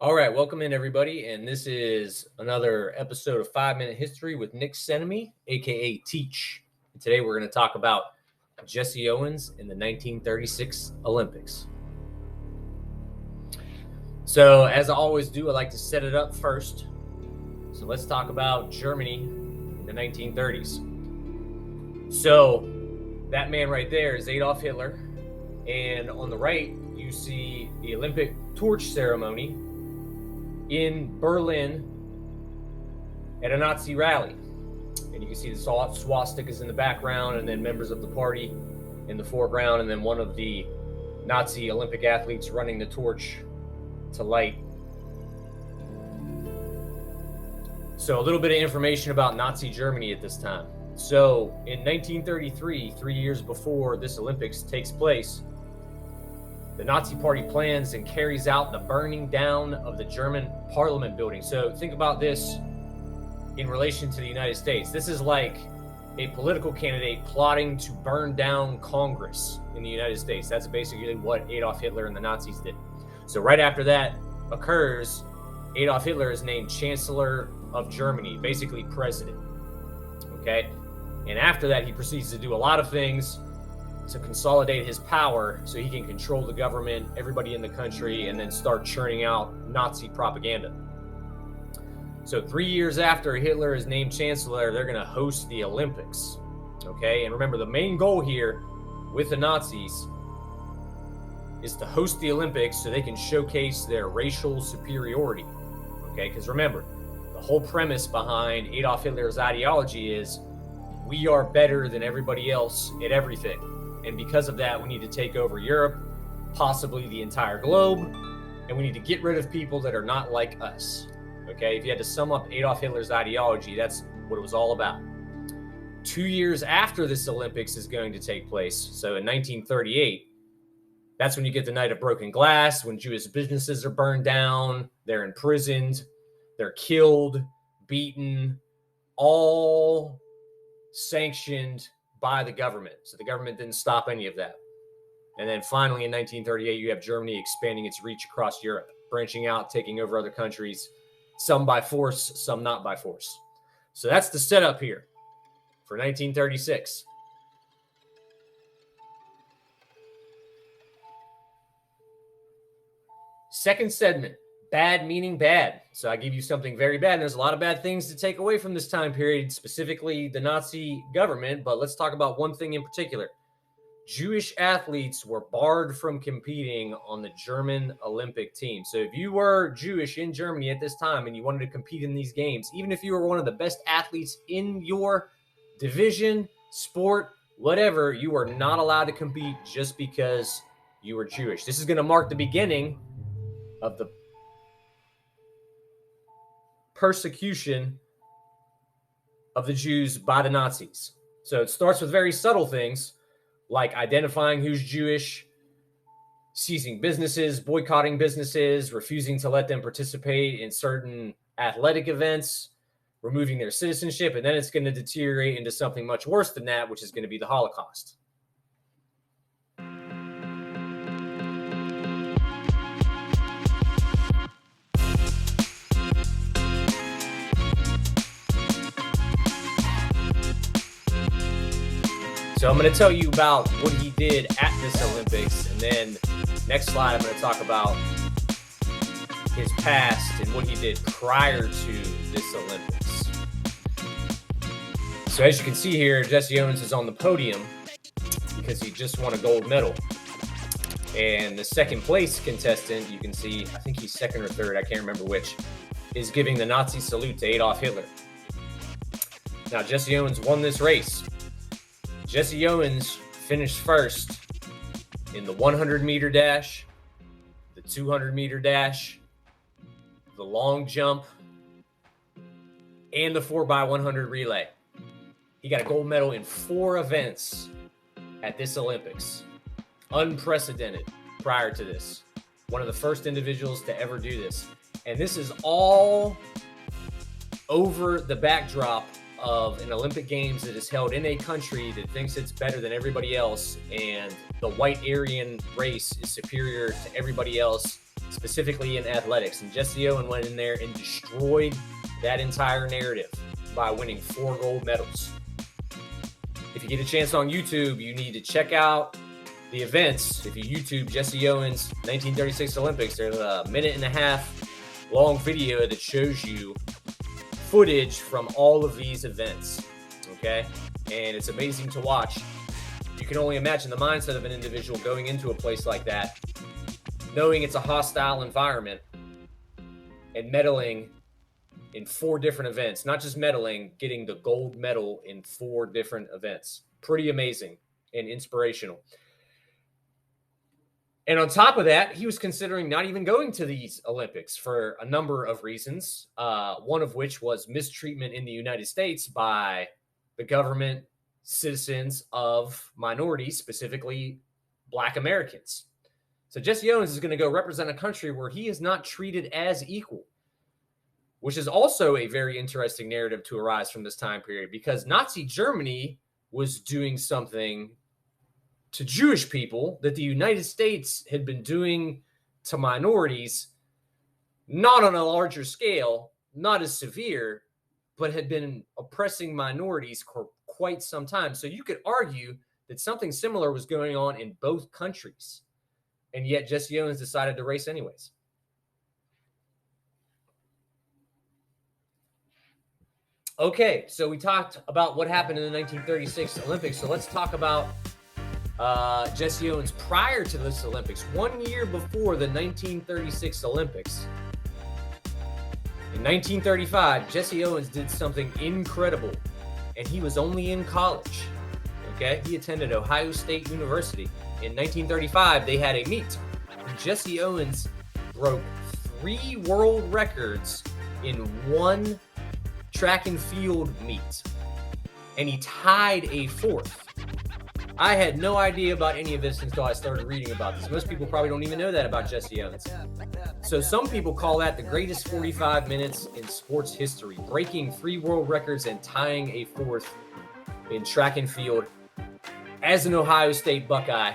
All right, welcome in everybody, and this is another episode of 5 Minute History with Nick Senemy, aka Teach. And today we're going to talk about Jesse Owens in the 1936 Olympics. So, as I always do, I like to set it up first. So let's talk about Germany in the 1930s. So that man right there is Adolf Hitler, and on the right you see the Olympic torch ceremony in Berlin at a Nazi rally. And you can see the swastikas in the background, and then members of the party in the foreground, and then one of the Nazi Olympic athletes running the torch to light. So a little bit of information about Nazi Germany at this time. So in 1933, 3 years before this Olympics takes place, the Nazi Party plans and carries out the burning down of the German Parliament building. So think about this in relation to the United States. This is like a political candidate plotting to burn down Congress in the United States. That's basically what Adolf Hitler and the Nazis did. So right after that occurs, Adolf Hitler is named Chancellor of Germany, basically president. Okay? And after that, he proceeds to do a lot of things to consolidate his power so he can control the government, everybody in the country, and then start churning out Nazi propaganda. So 3 years after Hitler is named chancellor, they're going to host the Olympics. Okay, and remember, the main goal here with the Nazis is to host the Olympics so they can showcase their racial superiority. Okay, because remember, the whole premise behind Adolf Hitler's ideology is we are better than everybody else at everything. And because of that, we need to take over Europe, possibly the entire globe, and we need to get rid of people that are not like us. Okay, if you had to sum up Adolf Hitler's ideology, that's what it was all about. 2 years after this Olympics is going to take place, so in 1938, that's when you get the Night of Broken Glass, when Jewish businesses are burned down, they're imprisoned, they're killed, beaten, all sanctioned by the government. So the government didn't stop any of that. And then finally in 1938, you have Germany expanding its reach across Europe, branching out, taking over other countries, some by force, some not by force. So that's the setup here for 1936. Second segment, bad meaning bad. So I give you something very bad. And there's a lot of bad things to take away from this time period, specifically the Nazi government. But let's talk about one thing in particular. Jewish athletes were barred from competing on the German Olympic team. So if you were Jewish in Germany at this time and you wanted to compete in these games, even if you were one of the best athletes in your division, sport, whatever, you were not allowed to compete just because you were Jewish. This is going to mark the beginning of the persecution of the Jews by the Nazis. So it starts with very subtle things like identifying who's Jewish, seizing businesses, boycotting businesses, refusing to let them participate in certain athletic events, removing their citizenship, and then it's going to deteriorate into something much worse than that, which is going to be the Holocaust. So I'm going to tell you about what he did at this Olympics, and then next slide I'm going to talk about his past and what he did prior to this Olympics. So as you can see here, Jesse Owens is on the podium because he just won a gold medal. And the second place contestant, you can see, I think he's second or third, I can't remember which, is giving the Nazi salute to Adolf Hitler. Now, Jesse Owens won this race. Jesse Owens finished first in the 100-meter dash, the 200-meter dash, the long jump, and the 4x100 relay. He got a gold medal in 4 events at this Olympics. Unprecedented prior to this. One of the first individuals to ever do this. And this is all over the backdrop of an Olympic Games that is held in a country that thinks it's better than everybody else, and the white Aryan race is superior to everybody else, specifically in athletics. And Jesse Owens went in there and destroyed that entire narrative by winning 4 gold medals. If you get a chance on YouTube, you need to check out the events. If you YouTube Jesse Owens 1936 Olympics, there's a 1.5-minute long video that shows you footage from all of these events. Okay? And it's amazing to watch. You can only imagine the mindset of an individual going into a place like that, knowing it's a hostile environment, and medaling in 4 different events. Not just medaling, getting the gold medal in 4 different events. Pretty amazing and inspirational. And on top of that, he was considering not even going to these Olympics for a number of reasons, one of which was mistreatment in the United States by the government, citizens of minorities, specifically Black Americans. So Jesse Owens is going to go represent a country where he is not treated as equal, which is also a very interesting narrative to arise from this time period, because Nazi Germany was doing something to Jewish people that the United States had been doing to minorities, not on a larger scale, not as severe, but had been oppressing minorities for quite some time. So you could argue that something similar was going on in both countries. And yet Jesse Owens decided to race anyways. Okay, so we talked about what happened in the 1936 Olympics. So let's talk about Jesse Owens prior to this Olympics, 1 year before the 1936 Olympics. In 1935, Jesse Owens did something incredible, and he was only in college. Okay, he attended Ohio State University. In 1935, they had a meet. Jesse Owens broke 3 world records in 1 track and field meet, and he tied a 4th. I had no idea about any of this until I started reading about this. Most people probably don't even know that about Jesse Owens. So some people call that the greatest 45 minutes in sports history, breaking 3 world records and tying a 4th in track and field as an Ohio State Buckeye.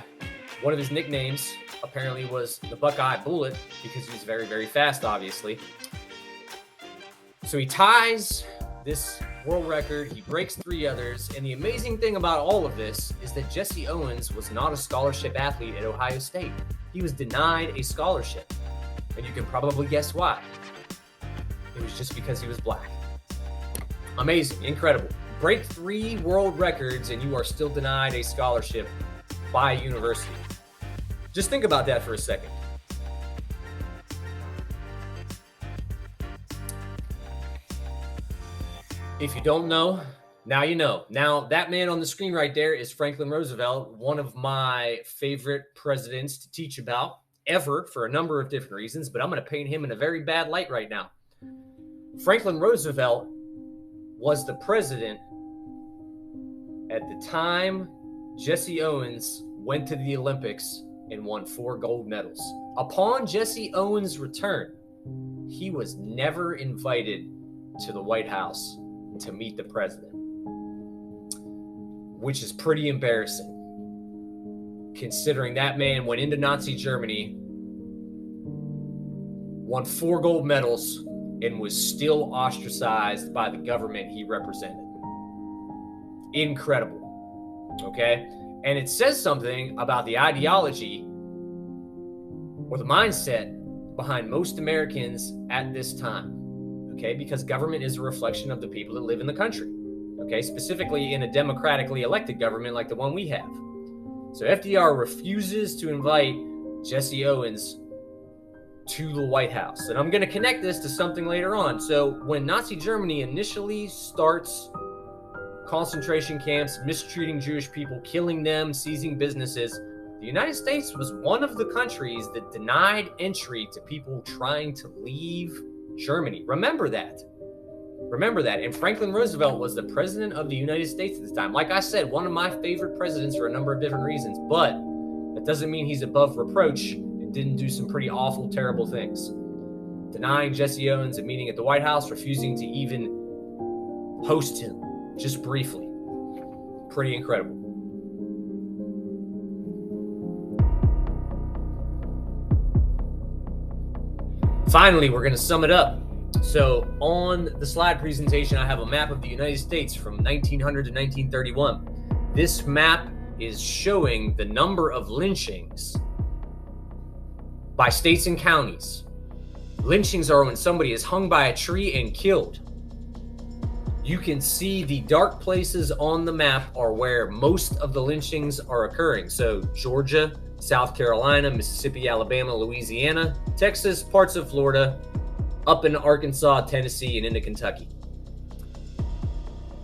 One of his nicknames apparently was the Buckeye Bullet because he was very, very fast, obviously. So he ties this world record, he breaks 3 others, and the amazing thing about all of this is that Jesse Owens was not a scholarship athlete at Ohio State. He was denied a scholarship, and you can probably guess why. It was just because he was Black. Amazing, incredible. Break 3 world records and you are still denied a scholarship by a university. Just think about that for a second. If you don't know, now you know. Now, that man on the screen right there is Franklin Roosevelt, one of my favorite presidents to teach about ever for a number of different reasons, but I'm going to paint him in a very bad light right now. Franklin Roosevelt was the president at the time Jesse Owens went to the Olympics and won 4 gold medals. Upon Jesse Owens' return, he was never invited to the White House to meet the president, which is pretty embarrassing considering that man went into Nazi Germany, won 4 gold medals, and was still ostracized by the government he represented. Incredible. Okay? And it says something about the ideology or the mindset behind most Americans at this time. Okay, because government is a reflection of the people that live in the country. Okay, specifically in a democratically elected government like the one we have. So FDR refuses to invite Jesse Owens to the White House. And I'm going to connect this to something later on. So when Nazi Germany initially starts concentration camps, mistreating Jewish people, killing them, seizing businesses, the United States was one of the countries that denied entry to people trying to leave Germany. Remember that. And Franklin Roosevelt was the president of the United States at the time. Like I said, one of my favorite presidents for a number of different reasons, but that doesn't mean he's above reproach and didn't do some pretty awful, terrible things. Denying Jesse Owens a meeting at the White House, refusing to even host him, just briefly. Pretty incredible. Finally, we're going to sum it up. So on the slide presentation, I have a map of the United States from 1900 to 1931. This map is showing the number of lynchings by states and counties. Lynchings are when somebody is hung by a tree and killed. You can see the dark places on the map are where most of the lynchings are occurring. So Georgia, South Carolina, Mississippi, Alabama, Louisiana, Texas, parts of Florida, up in Arkansas, Tennessee, and into Kentucky.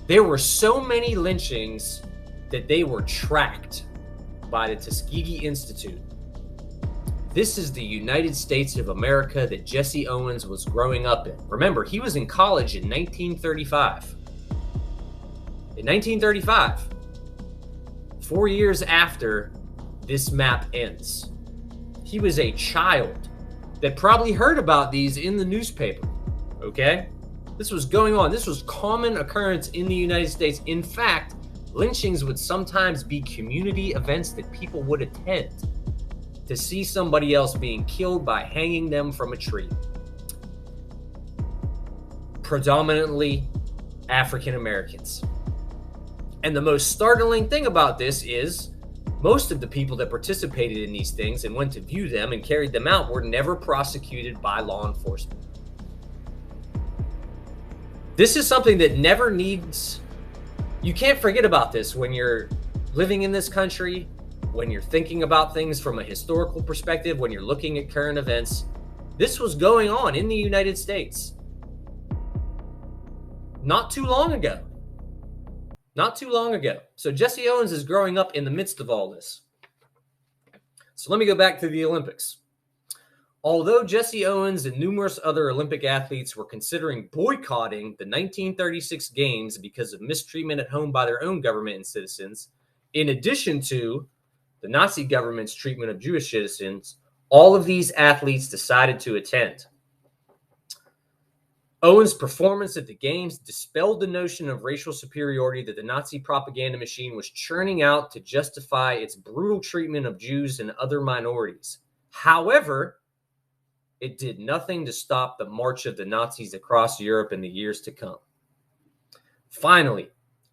There were so many lynchings that they were tracked by the Tuskegee Institute. This is the United States of America that Jesse Owens was growing up in. Remember, he was in college in 1935. In 1935, 4 years after this map ends, he was a child that probably heard about these in the newspaper, okay? This was going on. This was common occurrence in the United States. In fact, lynchings would sometimes be community events that people would attend to see somebody else being killed by hanging them from a tree. Predominantly African Americans. And the most startling thing about this is most of the people that participated in these things and went to view them and carried them out were never prosecuted by law enforcement. This is something that never needs, you can't forget about this when you're living in this country, when you're thinking about things from a historical perspective, when you're looking at current events. This was going on in the United States not too long ago. Not too long ago. So Jesse Owens is growing up in the midst of all this. So let me go back to the Olympics. Although Jesse Owens and numerous other Olympic athletes were considering boycotting the 1936 games because of mistreatment at home by their own government and citizens, in addition to the Nazi government's treatment of Jewish citizens, all of these athletes decided to attend. Owens' performance at the games dispelled the notion of racial superiority that the Nazi propaganda machine was churning out to justify its brutal treatment of Jews and other minorities. However, it did nothing to stop the march of the Nazis across Europe in the years to come. Finally,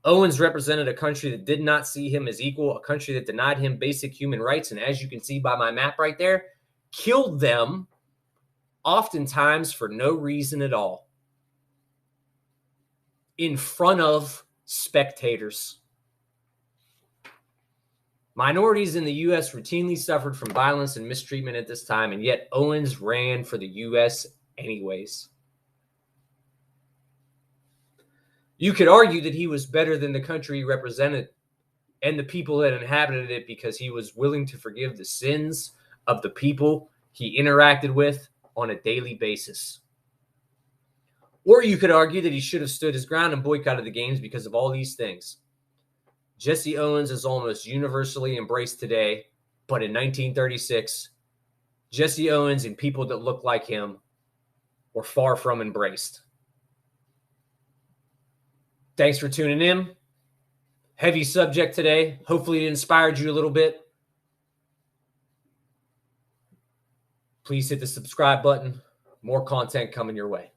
Owens represented a country that did not see him as equal, a country that denied him basic human rights, and as you can see by my map right there, killed them oftentimes for no reason at all, in front of spectators. Minorities in the U.S. routinely suffered from violence and mistreatment at this time, and yet Owens ran for the U.S. anyways. You could argue that he was better than the country he represented and the people that inhabited it because he was willing to forgive the sins of the people he interacted with on a daily basis. Or you could argue that he should have stood his ground and boycotted the games because of all these things. Jesse Owens is almost universally embraced today, but in 1936, Jesse Owens and people that look like him were far from embraced. Thanks for tuning in. Heavy subject today. Hopefully it inspired you a little bit. Please hit the subscribe button. More content coming your way.